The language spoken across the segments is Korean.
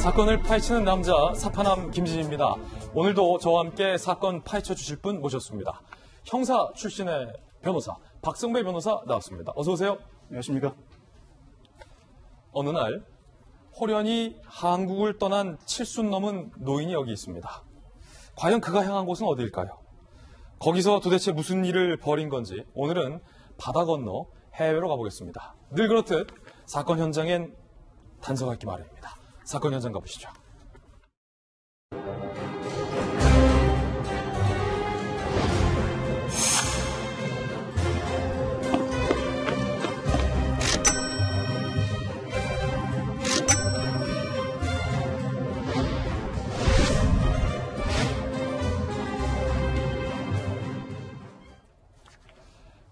사건을 파헤치는 남자 사파남 김진입니다. 오늘도 저와 함께 사건 파헤쳐 주실 분 모셨습니다. 형사 출신의 변호사 박성배 변호사 나왔습니다. 어서 오세요. 안녕하십니까. 어느 날 호련히 한국을 떠난 7순 넘은 노인이 여기 있습니다. 과연 그가 향한 곳은 어디일까요? 거기서 도대체 무슨 일을 벌인 건지 오늘은 바다 건너 해외로 가보겠습니다. 늘 그렇듯 사건 현장엔 단서가 있기 마련입니다. 사건 현장 가보시죠.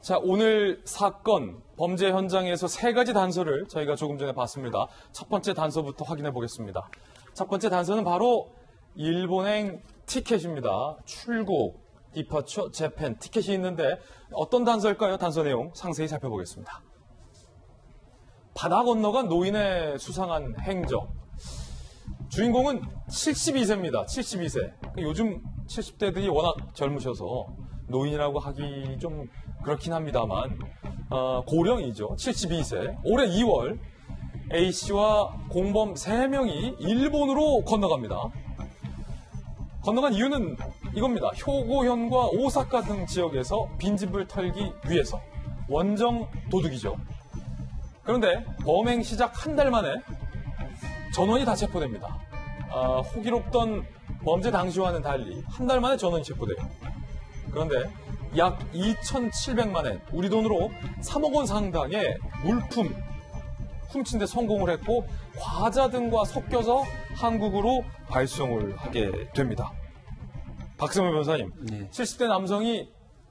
자, 오늘 사건, 범죄 현장에서 세 가지 단서를 저희가 조금 전에 봤습니다. 첫 번째 단서부터 확인해 보겠습니다. 첫 번째 단서는 바로 일본행 티켓입니다. 출국, 디파처, 재팬 티켓이 있는데 어떤 단서일까요? 단서 내용 상세히 살펴보겠습니다. 바다 건너간 노인의 수상한 행적. 주인공은 72세입니다. 72세. 요즘 70대들이 워낙 젊으셔서 노인이라고 하기 좀 그렇긴 합니다만 고령이죠. 72세. 올해 2월 A씨와 공범 3명이 일본으로 건너갑니다. 건너간 이유는 이겁니다. 효고현과 오사카 등 지역에서 빈집을 털기 위해서. 원정 도둑이죠. 그런데 범행 시작 한 달 만에 전원이 다 체포됩니다. 호기롭던 범죄 당시와는 달리 한 달 만에 전원이 체포돼요. 그런데 약 2,700만 엔, 우리 돈으로 3억 원 상당의 물품 훔친 데 성공을 했고 과자 등과 섞여서 한국으로 발송을 하게 됩니다. 박성호 변호사님, 네. 70대 남성이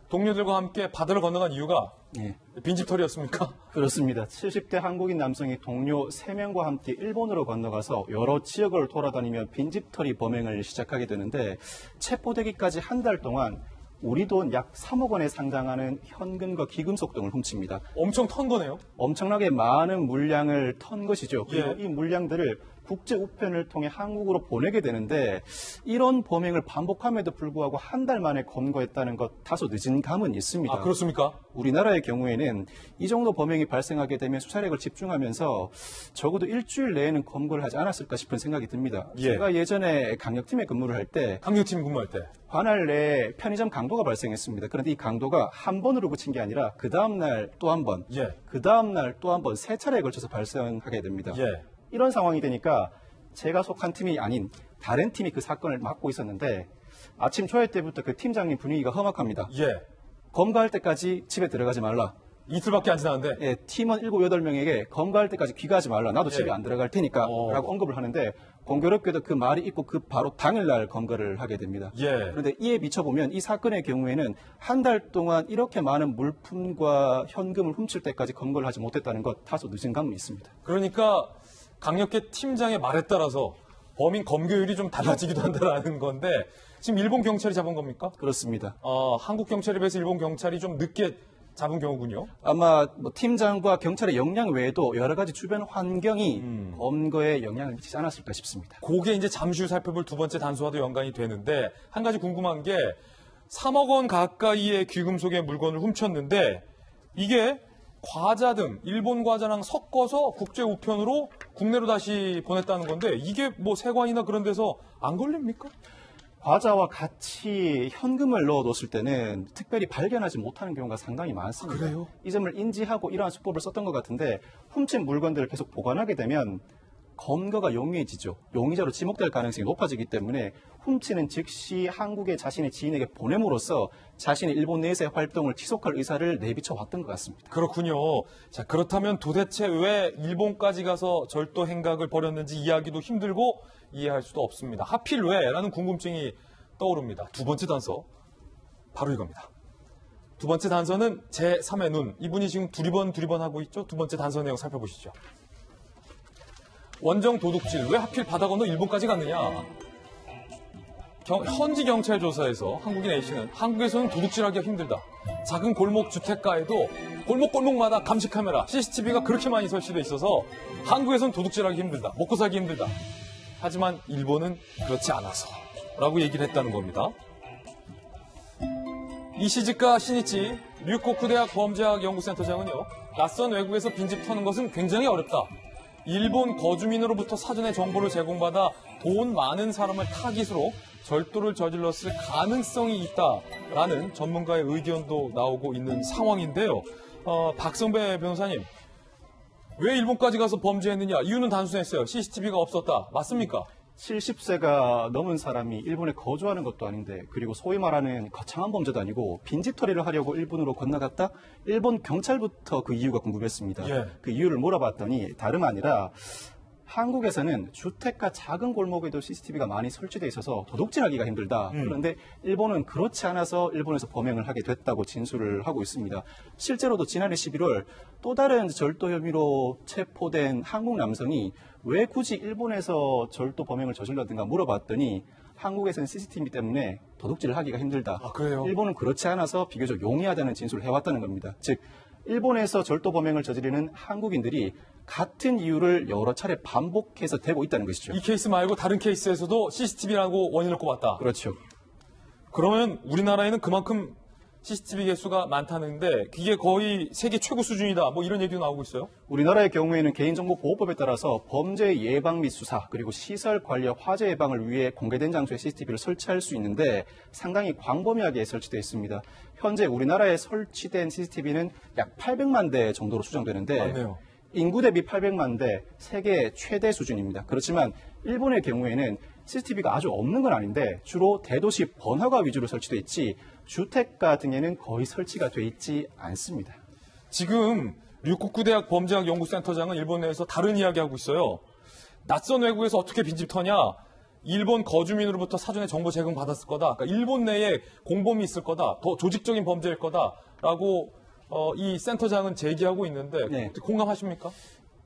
동료들과 함께 바다를 건너간 이유가 네. 빈집털이였습니까? 그렇습니다. 70대 한국인 남성이 동료 3명과 함께 일본으로 건너가서 여러 지역을 돌아다니며 빈집털이 범행을 시작하게 되는데 체포되기까지 한 달 동안 우리 돈 약 3억 원에 상당하는 현금과 귀금속 등을 훔칩니다. 엄청 턴 거네요. 엄청나게 많은 물량을 턴 것이죠. 그리고 예. 이 물량들을 국제 우편을 통해 한국으로 보내게 되는데 이런 범행을 반복함에도 불구하고 한 달 만에 검거했다는 것 다소 늦은 감은 있습니다. 아, 그렇습니까? 우리나라의 경우에는 이 정도 범행이 발생하게 되면 수사력을 집중하면서 적어도 일주일 내에는 검거를 하지 않았을까 싶은 생각이 듭니다. 예. 제가 예전에 강력팀에 근무를 할 때 강력팀 근무할 때. 관할 내 편의점 강도가 발생했습니다. 그런데 이 강도가 한 번으로 그친 게 아니라 그 다음날 또 한 번, 예. 그 다음날 또 한 번, 3차례에 걸쳐서 발생하게 됩니다. 예. 이런 상황이 되니까 제가 속한 팀이 아닌 다른 팀이 그 사건을 맡고 있었는데 아침 초회 때부터 그 팀장님 분위기가 험악합니다. 예. 검거할 때까지 집에 들어가지 말라. 이틀밖에 안 지났는데. 예, 팀원 7, 8명에게 검거할 때까지 귀가하지 말라. 나도 집에 안 들어갈 테니까 라고 언급을 하는데 공교롭게도 그 말이 있고 그 바로 당일날 검거를 하게 됩니다. 예. 그런데 이에 비춰보면 이 사건의 경우에는 한 달 동안 이렇게 많은 물품과 현금을 훔칠 때까지 검거를 하지 못했다는 것 다소 늦은 감은 있습니다. 그러니까 강력계 팀장의 말에 따라서 범인 검거율이 좀 달라지기도 한다는 건데 지금 일본 경찰이 잡은 겁니까? 그렇습니다. 한국 경찰에 비해서 일본 경찰이 좀 늦게 잡은 경우군요. 아마 팀장과 경찰의 역량 외에도 여러 가지 주변 환경이 검거에 영향을 미치지 않았을까 싶습니다. 그게 이제 잠시 후 살펴볼 두 번째 단서와도 연관이 되는데 한 가지 궁금한 게 3억 원 가까이의 귀금속의 물건을 훔쳤는데 이게 과자 등 일본 과자랑 섞어서 국제 우편으로 국내로 다시 보냈다는 건데 이게 뭐 세관이나 그런 데서 안 걸립니까? 과자와 같이 현금을 넣어뒀을 때는 특별히 발견하지 못하는 경우가 상당히 많습니다. 그래요? 이 점을 인지하고 이러한 수법을 썼던 것 같은데 훔친 물건들을 계속 보관하게 되면 검거가 용이해지죠. 용의자로 지목될 가능성이 높아지기 때문에 훔치는 즉시 한국의 자신의 지인에게 보냄으로써 자신의 일본 내에서의 활동을 지속할 의사를 내비쳐 왔던 것 같습니다. 그렇군요. 자, 그렇다면 도대체 왜 일본까지 가서 절도 행각을 벌였는지 이해하기도 힘들고 이해할 수도 없습니다. 하필 왜? 라는 궁금증이 떠오릅니다. 두 번째 단서, 바로 이겁니다. 두 번째 단서는 제3의 눈. 이분이 지금 두리번 하고 있죠? 두 번째 단서 내용 살펴보시죠. 원정 도둑질, 왜 하필 바다 건너 일본까지 갔느냐? 현지 경찰 조사에서 한국인 A씨는 한국에서는 도둑질하기가 힘들다. 작은 골목 주택가에도 골목골목마다 감시 카메라, CCTV가 그렇게 많이 설치돼 있어서 한국에서는 도둑질하기 힘들다. 먹고 살기 힘들다. 하지만 일본은 그렇지 않아서 라고 얘기를 했다는 겁니다. 이시즈카 시니치 류코쿠 대학 범죄학 연구센터장은요, 낯선 외국에서 빈집 터는 것은 굉장히 어렵다. 일본 거주민으로부터 사전에 정보를 제공받아 돈 많은 사람을 타깃으로 절도를 저질렀을 가능성이 있다라는 전문가의 의견도 나오고 있는 상황인데요. 박성배 변호사님, 왜 일본까지 가서 범죄했느냐? 이유는 단순했어요. CCTV가 없었다. 맞습니까? 70세가 넘은 사람이 일본에 거주하는 것도 아닌데, 그리고 소위 말하는 거창한 범죄도 아니고 빈집털이를 하려고 일본으로 건너갔다? 일본 경찰부터 그 이유가 궁금했습니다. 예. 그 이유를 물어봤더니 다름 아니라 한국에서는 주택가 작은 골목에도 CCTV가 많이 설치되어 있어서 도둑질하기가 힘들다. 그런데 일본은 그렇지 않아서 일본에서 범행을 하게 됐다고 진술을 하고 있습니다. 실제로도 지난해 11월 또 다른 절도 혐의로 체포된 한국 남성이 왜 굳이 일본에서 절도 범행을 저질렀는가 물어봤더니 한국에서는 CCTV 때문에 도둑질을 하기가 힘들다. 아, 그래요? 일본은 그렇지 않아서 비교적 용이하다는 진술을 해왔다는 겁니다. 즉, 일본에서 절도 범행을 저지르는 한국인들이 같은 이유를 여러 차례 반복해서 대고 있다는 것이죠. 이 케이스 말고 다른 케이스에서도 CCTV라고 원인을 꼽았다. 그렇죠. 그러면 우리나라에는 그만큼 CCTV 개수가 많다는데 그게 거의 세계 최고 수준이다. 뭐 이런 얘기도 나오고 있어요. 우리나라의 경우에는 개인정보보호법에 따라서 범죄 예방 및 수사, 그리고 시설 관리와 화재 예방을 위해 공개된 장소에 CCTV를 설치할 수 있는데 상당히 광범위하게 설치되어 있습니다. 현재 우리나라에 설치된 CCTV는 약 800만 대 정도로 추정되는데 맞네요. 인구 대비 800만 대 세계 최대 수준입니다. 그렇지만 일본의 경우에는 CCTV가 아주 없는 건 아닌데 주로 대도시 번화가 위주로 설치되어 있지 주택가 등에는 거의 설치가 돼 있지 않습니다. 지금 류코쿠 대학 범죄학 연구센터장은 일본 내에서 다른 이야기하고 있어요. 낯선 외국에서 어떻게 빈집 터냐? 일본 거주민으로부터 사전에 정보 제공 받았을 거다. 그러니까 일본 내에 공범이 있을 거다. 더 조직적인 범죄일 거다라고 이 센터장은 제기하고 있는데 네. 공감하십니까?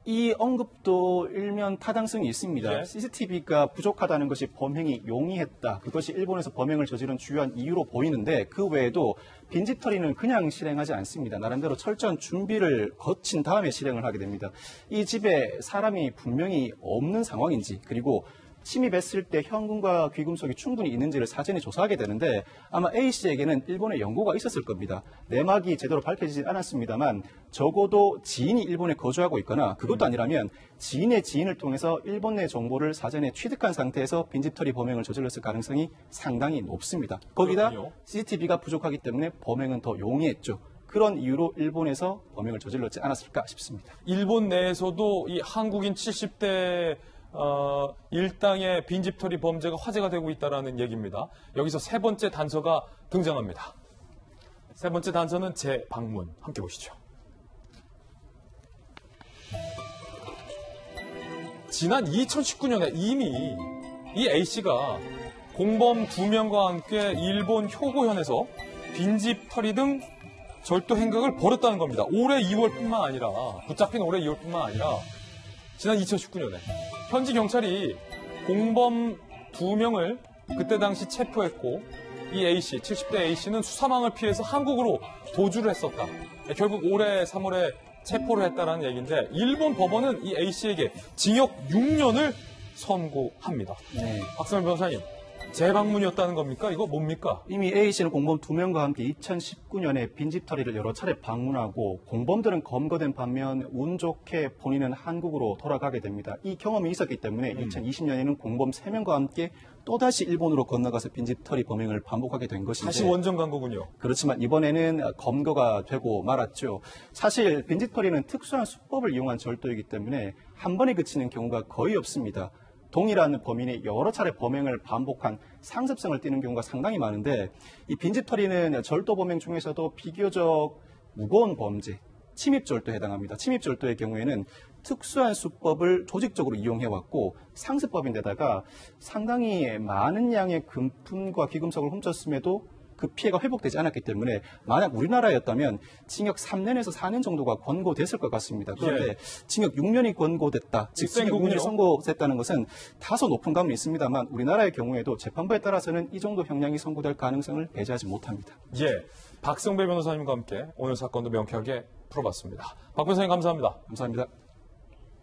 이 언급도 일면 타당성이 있습니다. 예. CCTV가 부족하다는 것이 범행이 용이했다. 그것이 일본에서 범행을 저지른 주요한 이유로 보이는데 그 외에도 빈집털이는 그냥 실행하지 않습니다. 나름대로 철저한 준비를 거친 다음에 실행을 하게 됩니다. 이 집에 사람이 분명히 없는 상황인지 그리고 침입했을 때 현금과 귀금속이 충분히 있는지를 사전에 조사하게 되는데 아마 A씨에게는 일본에 연고가 있었을 겁니다. 내막이 제대로 밝혀지진 않았습니다만 적어도 지인이 일본에 거주하고 있거나 그것도 아니라면 지인의 지인을 통해서 일본 내 정보를 사전에 취득한 상태에서 빈집털이 범행을 저질렀을 가능성이 상당히 높습니다. 거기다 그렇군요. CCTV가 부족하기 때문에 범행은 더 용이했죠. 그런 이유로 일본에서 범행을 저질렀지 않았을까 싶습니다. 일본 내에서도 이 한국인 70대 일당의 빈집털이 범죄가 화제가 되고 있다는 얘기입니다. 여기서 세 번째 단서가 등장합니다. 세 번째 단서는 재방문. 함께 보시죠. 지난 2019년에 이미 이 A씨가 공범 2명과 함께 일본 효고현에서 빈집털이 등 절도 행각을 벌였다는 겁니다. 올해 2월뿐만 아니라 붙잡힌 올해 2월뿐만 아니라 지난 2019년에 현지 경찰이 공범 2명을 그때 당시 체포했고 이 A씨, 70대 A씨는 수사망을 피해서 한국으로 도주를 했었다. 결국 올해 3월에 체포를 했다는 얘기인데 일본 법원은 이 A씨에게 징역 6년을 선고합니다. 네. 박성현 변호사님, 재방문이었다는 겁니까? 이거 뭡니까? 이미 A씨는 공범 2명과 함께 2019년에 빈집털이를 여러 차례 방문하고 공범들은 검거된 반면 운 좋게 본인은 한국으로 돌아가게 됩니다. 이 경험이 있었기 때문에 2020년에는 공범 3명과 함께 또다시 일본으로 건너가서 빈집털이 범행을 반복하게 된 것인데 다시 원정 간 거군요. 그렇지만 이번에는 검거가 되고 말았죠. 사실 빈집털이는 특수한 수법을 이용한 절도이기 때문에 한 번에 그치는 경우가 거의 없습니다. 동일한 범인이 여러 차례 범행을 반복한 상습성을 띠는 경우가 상당히 많은데 이 빈집털이는 절도 범행 중에서도 비교적 무거운 범죄, 침입절도에 해당합니다. 침입절도의 경우에는 특수한 수법을 조직적으로 이용해왔고 상습법인데다가 상당히 많은 양의 금품과 귀금속을 훔쳤음에도 그 피해가 회복되지 않았기 때문에 만약 우리나라였다면 징역 3년에서 4년 정도가 권고됐을 것 같습니다. 그런데 징역 6년이 권고됐다. 즉 징역 6년이 선고됐다는 것은 다소 높은 감은 있습니다만 우리나라의 경우에도 재판부에 따라서는 이 정도 형량이 선고될 가능성을 배제하지 못합니다. 예, 박성배 변호사님과 함께 오늘 사건도 명쾌하게 풀어봤습니다. 박 변호사님 감사합니다. 감사합니다.